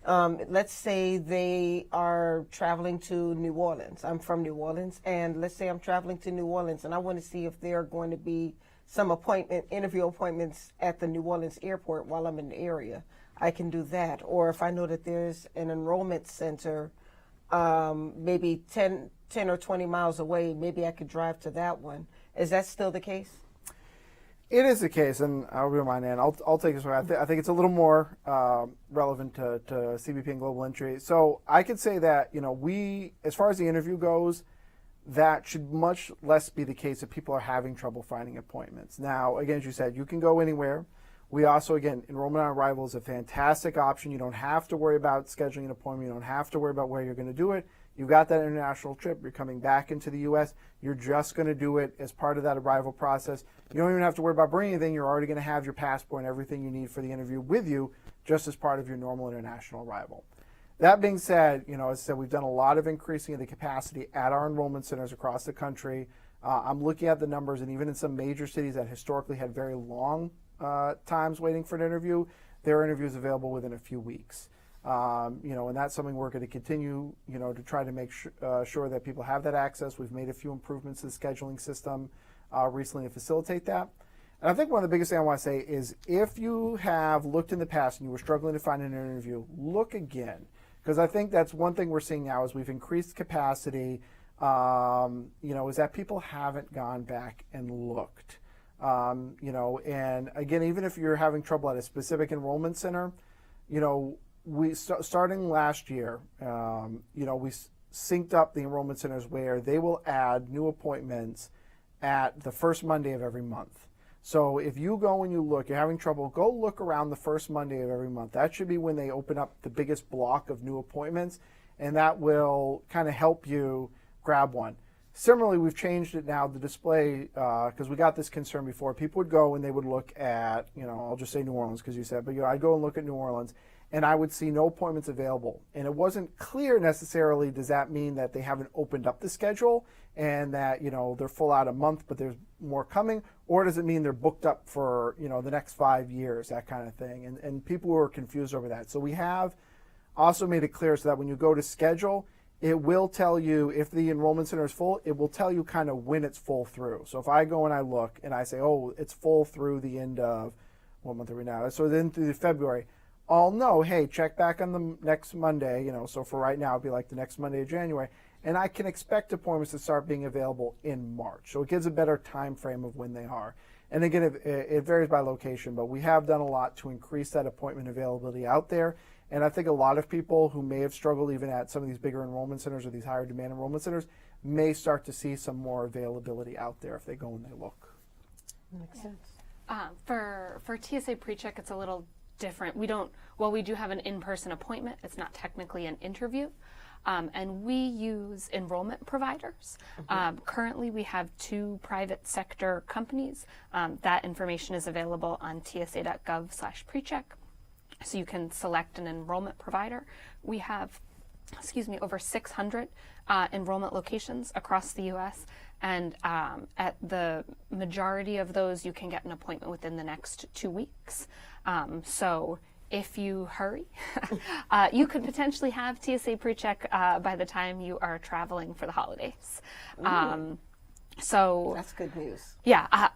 Let's say they are traveling to New Orleans. I'm from New Orleans, and let's say I'm traveling to New Orleans, and I want to see if there are going to be some interview appointments at the New Orleans airport while I'm in the area. I can do that. Or if I know that there's an enrollment center, maybe 10 or 20 miles away, maybe I could drive to that one. Is that still the case? It is the case, and I'll be on my end. I'll take this one. I think it's a little more relevant to CBP and global entry. So I could say that, we, as far as the interview goes, that should much less be the case if people are having trouble finding appointments. Now, again, as you said, you can go anywhere. We also, again, enrollment on arrival is a fantastic option. You don't have to worry about scheduling an appointment. You don't have to worry about where you're going to do it. You've got that international trip. You're coming back into the U.S. You're just going to do it as part of that arrival process. You don't even have to worry about bringing anything. You're already going to have your passport and everything you need for the interview with you just as part of your normal international arrival. That being said, as I said, we've done a lot of increasing of the capacity at our enrollment centers across the country. I'm looking at the numbers, and even in some major cities that historically had very long times waiting for an interview, there are interviews available within a few weeks. And that's something we're going to continue, to try to make sure that people have that access. We've made a few improvements to the scheduling system recently to facilitate that. And I think one of the biggest things I want to say is if you have looked in the past and you were struggling to find an interview, look again. Because I think that's one thing we're seeing now is we've increased capacity, is that people haven't gone back and looked. And again, even if you're having trouble at a specific enrollment center, we starting last year, we synced up the enrollment centers where they will add new appointments at the first Monday of every month. So if you go and you look, you're having trouble, go look around the first Monday of every month. That should be when they open up the biggest block of new appointments, and that will kind of help you grab one. Similarly, we've changed it now, the display, because we got this concern before. People would go and they would look at, I'll just say New Orleans because you said, but I'd go and look at New Orleans, and I would see no appointments available. And it wasn't clear necessarily, does that mean that they haven't opened up the schedule and that, they're full out a month, but there's more coming, or does it mean they're booked up for, the next 5 years, that kind of thing. And people were confused over that. So we have also made it clear so that when you go to schedule, it will tell you if the enrollment center is full, it will tell you kind of when it's full through. So if I go and I look and I say, oh, it's full through the end of, what month are we now? So then through February, I'll know, hey, check back on the next Monday, so for right now, it'll be like the next Monday of January, and I can expect appointments to start being available in March. So it gives a better time frame of when they are. And again, it varies by location, but we have done a lot to increase that appointment availability out there. And I think a lot of people who may have struggled even at some of these bigger enrollment centers or these higher demand enrollment centers may start to see some more availability out there if they go and they look. Makes sense. For TSA PreCheck, it's a little different. We do have an in-person appointment. It's not technically an interview. And we use enrollment providers. Currently, we have 2 private sector companies. That information is available on tsa.gov/precheck. So you can select an enrollment provider. We have, over 600 enrollment locations across the U.S. And at the majority of those, you can get an appointment within the next 2 weeks. So if you hurry, you could potentially have TSA PreCheck by the time you are traveling for the holidays. So that's good news. Yeah,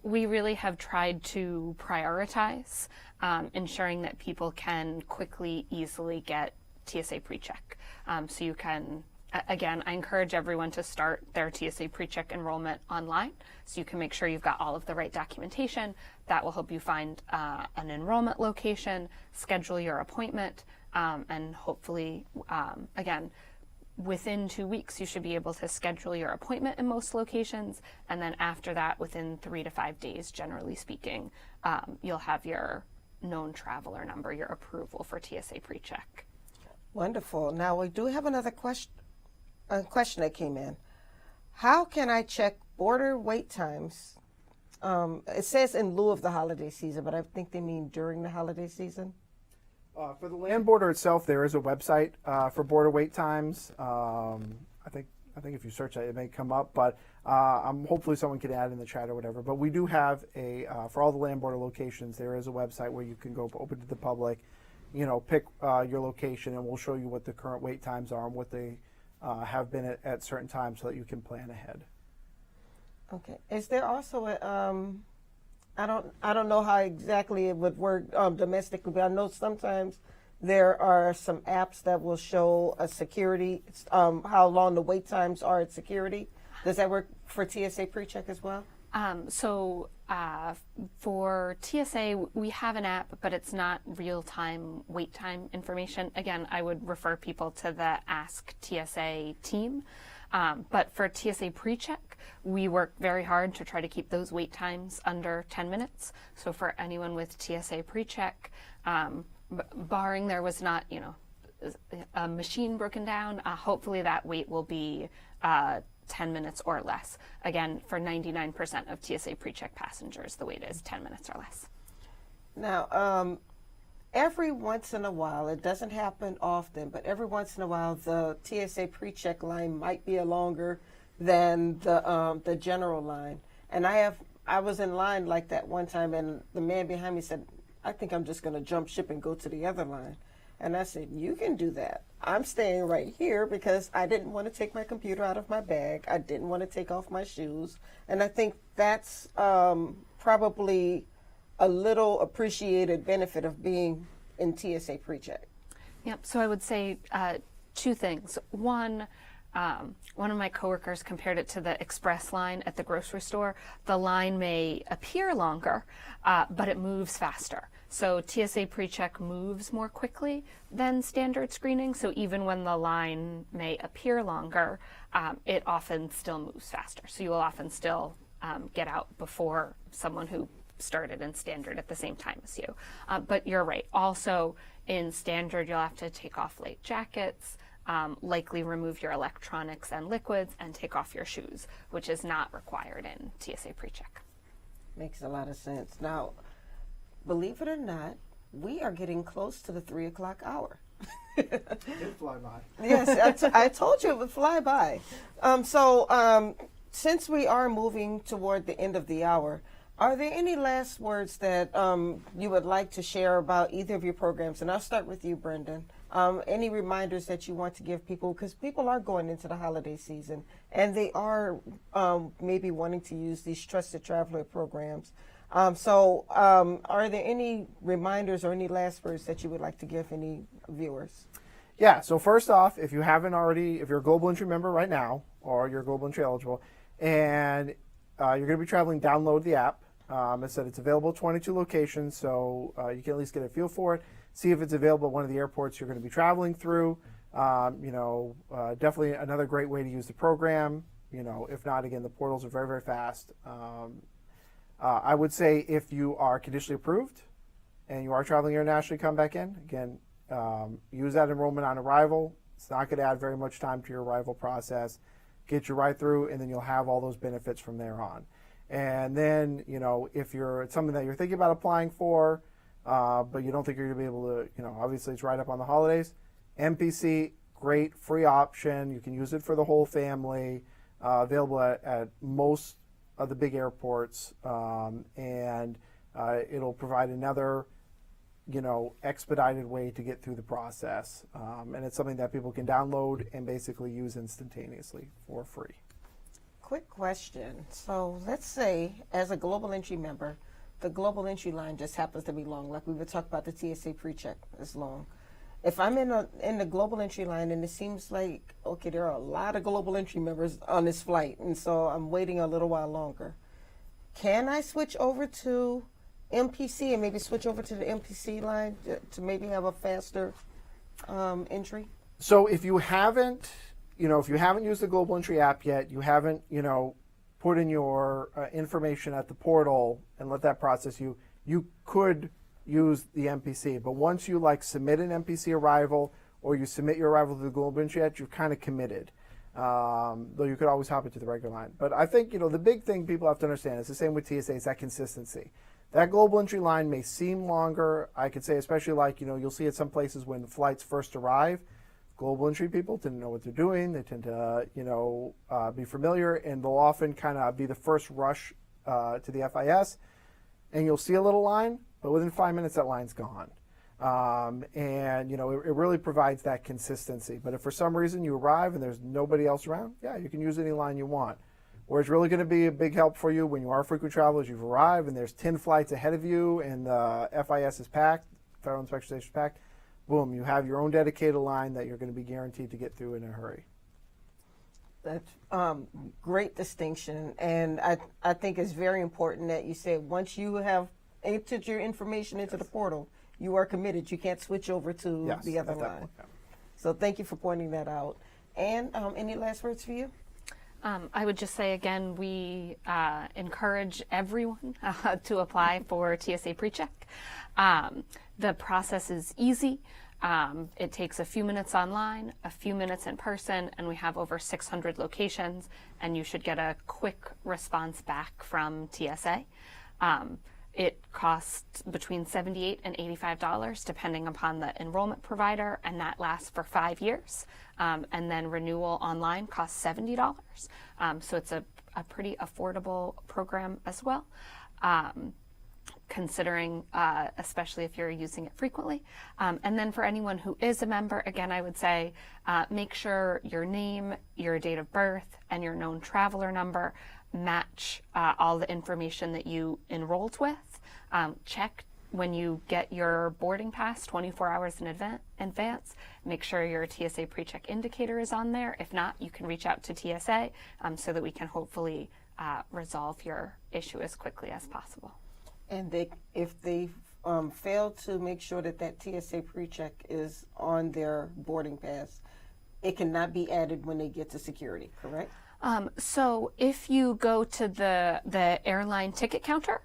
we really have tried to prioritize ensuring that people can quickly, easily get TSA PreCheck. So you can, again, I encourage everyone to start their TSA PreCheck enrollment online, so you can make sure you've got all of the right documentation. That will help you find an enrollment location, schedule your appointment, and hopefully, again, within 2 weeks, you should be able to schedule your appointment in most locations. And then after that, within 3 to 5 days, generally speaking, you'll have your known traveler number, your approval for TSA PreCheck. Wonderful. Now, we do have another question that came in. How can I check border wait times? It says in lieu of the holiday season, but I think they mean during the holiday season. For the land border itself, there is a website for border wait times. I I think if you search that, it may come up, but hopefully someone can add in the chat or whatever. But we do have for all the land border locations, there is a website where you can go open to the public, pick your location, and we'll show you what the current wait times are and what they have been at certain times so that you can plan ahead. Okay. Is there also I don't know how exactly it would work domestically, but I know sometimes there are some apps that will show a security, how long the wait times are at security. Does that work for TSA PreCheck as well? For TSA, we have an app, but it's not real-time wait time information. Again, I would refer people to the Ask TSA team. But for TSA PreCheck, we work very hard to try to keep those wait times under 10 minutes. So for anyone with TSA PreCheck, barring there was not, a machine broken down, hopefully that wait will be 10 minutes or less. Again, for 99% of TSA PreCheck passengers, the wait is 10 minutes or less. Now, every once in a while, it doesn't happen often, but every once in a while, the TSA PreCheck line might be longer than the general line. And I was in line like that one time, and the man behind me said, "I think I'm just going to jump ship and go to the other line." And I said, "You can do that. I'm staying right here because I didn't want to take my computer out of my bag. I didn't want to take off my shoes." And I think that's probably a little appreciated benefit of being in TSA PreCheck. Yep. So I would say two things. One of my coworkers compared it to the express line at the grocery store. The line may appear longer, but it moves faster. So TSA PreCheck moves more quickly than standard screening. So even when the line may appear longer, it often still moves faster. So you will often still get out before someone who started in standard at the same time as you. But you're right. Also in standard, you'll have to take off light jackets, likely remove your electronics and liquids, and take off your shoes, which is not required in TSA PreCheck. Makes a lot of sense. Now, believe it or not, we are getting close to the 3 o'clock hour. It fly by. Yes, I told you it would fly by. Since we are moving toward the end of the hour, are there any last words that you would like to share about either of your programs? And I'll start with you, Brendan. Any reminders that you want to give people, because people are going into the holiday season and they are maybe wanting to use these trusted traveler programs. Are there any reminders or any last words that you would like to give any viewers? Yeah, so first off, if you haven't already, if you're a Global Entry member right now, or you're Global Entry eligible, and you're going to be traveling, download the app. I said it's available at 22 locations, so you can at least get a feel for it. See if it's available at one of the airports you're going to be traveling through. Definitely another great way to use the program. If not, again, the portals are very, very fast. I would say if you are conditionally approved and you are traveling internationally, come back in. Again, use that enrollment on arrival. It's not going to add very much time to your arrival process. Get you right through, and then you'll have all those benefits from there on. And then, if it's something that you're thinking about applying for, but you don't think you're going to be able to, obviously it's right up on the holidays. MPC, great free option. You can use it for the whole family. Available at most of the big airports, and it'll provide another, expedited way to get through the process. And it's something that people can download and basically use instantaneously for free. Quick question. So let's say, as a Global Entry member, the Global Entry line just happens to be long, like we were talking about the TSA PreCheck is long. If I'm in the Global Entry line and it seems like, okay, there are a lot of Global Entry members on this flight, and so I'm waiting a little while longer, can I switch over to MPC and maybe switch over to the MPC line to maybe have a faster entry? So if you haven't used the Global Entry app yet, you haven't, put in your information at the portal and let that process you could use the MPC. But once you submit an MPC arrival or you submit your arrival to the Global Entry app, you're kind of committed. Though you could always hop into the regular line. But I think, the big thing people have to understand is the same with TSA, is that consistency. That Global Entry line may seem longer. I could say, especially you'll see at some places when the flights first arrive, Global entry people tend to know what they're doing. They tend to, be familiar, and they'll often kind of be the first rush to the FIS. And you'll see a little line, but within 5 minutes, that line's gone. It really provides that consistency. But if for some reason you arrive and there's nobody else around, yeah, you can use any line you want. Where it's really going to be a big help for you when you are frequent travelers, you've arrived and there's 10 flights ahead of you and the FIS is packed, Federal Inspection Station is packed, boom, you have your own dedicated line that you're going to be guaranteed to get through in a hurry. That's great distinction, and I think it's very important that you said once you have entered your information into the portal, you are committed. You can't switch over to the other line. So thank you for pointing that out. And any last words for you? I would just say again, we encourage everyone to apply for TSA PreCheck. The process is easy. It takes a few minutes online, a few minutes in person, and we have over 600 locations, and you should get a quick response back from TSA. It costs between $78 and $85 depending upon the enrollment provider, and that lasts for 5 years. And then renewal online costs $70. So it's a pretty affordable program as well, considering especially if you're using it frequently. And then for anyone who is a member, again, I would say make sure your name, your date of birth, and your known traveler number match all the information that you enrolled with. Check when you get your boarding pass 24 hours in advance. Make sure your TSA PreCheck indicator is on there. If not, you can reach out to TSA so that we can hopefully resolve your issue as quickly as possible. And if they fail to make sure that TSA PreCheck is on their boarding pass, it cannot be added when they get to security, correct? So if you go to the airline ticket counter,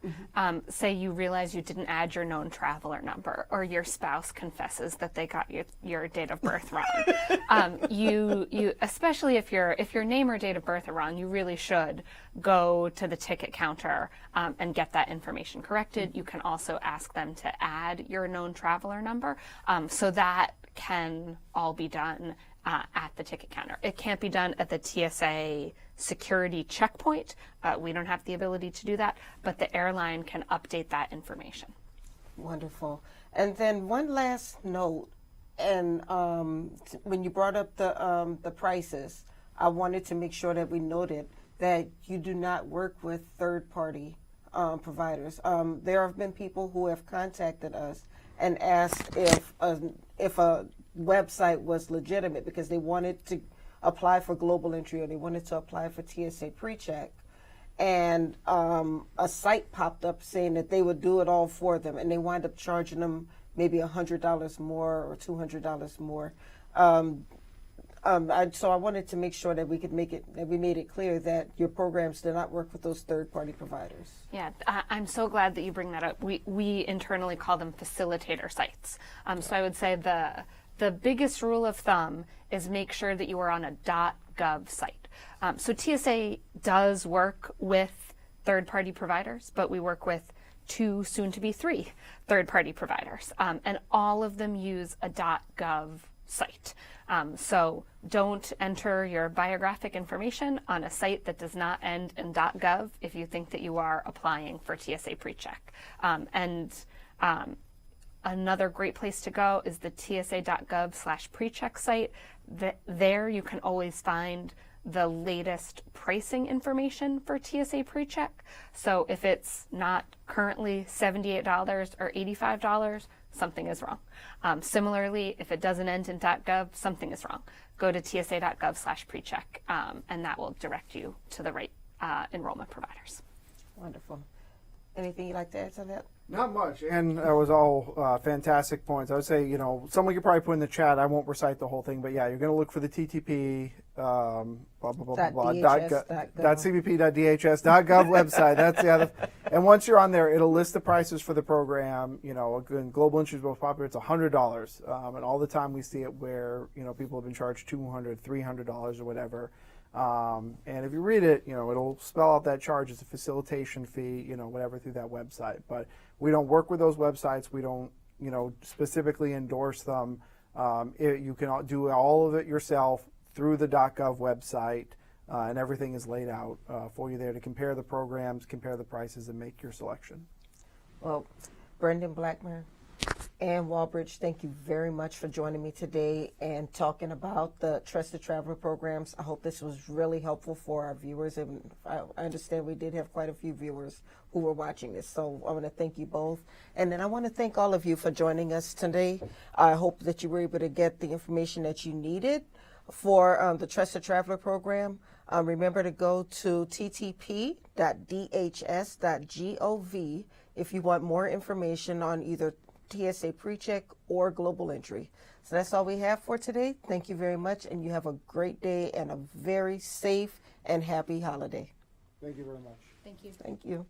say you realize you didn't add your known traveler number, or your spouse confesses that they got your date of birth wrong, you especially if your name or date of birth are wrong, you really should go to the ticket counter and get that information corrected. You can also ask them to add your known traveler number, so that can all be done at the ticket counter. It can't be done at the TSA security checkpoint. We don't have the ability to do that, but the airline can update that information. Wonderful. And then one last note, and when you brought up the prices, I wanted to make sure that we noted that you do not work with third-party providers. There have been people who have contacted us and asked if a website was legitimate because they wanted to apply for global entry or they wanted to apply for TSA PreCheck, and a site popped up saying that they would do it all for them, and they wind up charging them maybe $100 more or $200 more. So I wanted to make sure that we made it clear that your programs do not work with those third-party providers. Yeah, I'm so glad that you bring that up. We internally call them facilitator sites. So I would say the biggest rule of thumb is make sure that you are on a .gov site. So TSA does work with third-party providers, but we work with 2, soon to be 3 third-party providers, and all of them use a .gov site. So don't enter your biographic information on a site that does not end in .gov if you think that you are applying for TSA PreCheck. Another great place to go is the tsa.gov/precheck site. There you can always find the latest pricing information for TSA PreCheck. So if it's not currently $78 or $85, something is wrong. Similarly, if it doesn't end in .gov, something is wrong. Go to tsa.gov/precheck, and that will direct you to the right enrollment providers. Wonderful. Anything you'd like to add to that? Not much, and that was all fantastic points. I would say, someone could probably put in the chat, I won't recite the whole thing, but yeah, you're going to look for the TTP, .cbp.dhs.gov website. That's the other. And once you're on there, it'll list the prices for the program. Again, global entry is most popular. It's $100, and all the time we see it where people have been charged $200, $300 or whatever. And if you read it, it'll spell out that charge. It's a facilitation fee, whatever, through that website. But we don't work with those websites. We don't, specifically endorse them. You can do all of it yourself through the .gov website, and everything is laid out for you there to compare the programs, compare the prices, and make your selection. Well, Brendan Blackmer and Walbridge, thank you very much for joining me today and talking about the Trusted Traveler programs. I hope this was really helpful for our viewers, and I understand we did have quite a few viewers who were watching this, so I want to thank you both. And then I want to thank all of you for joining us today. I hope that you were able to get the information that you needed for the Trusted Traveler program. Remember to go to ttp.dhs.gov if you want more information on either TSA PreCheck or Global Entry. So that's all we have for today. Thank you very much, and you have a great day and a very safe and happy holiday. Thank you very much. Thank you. Thank you.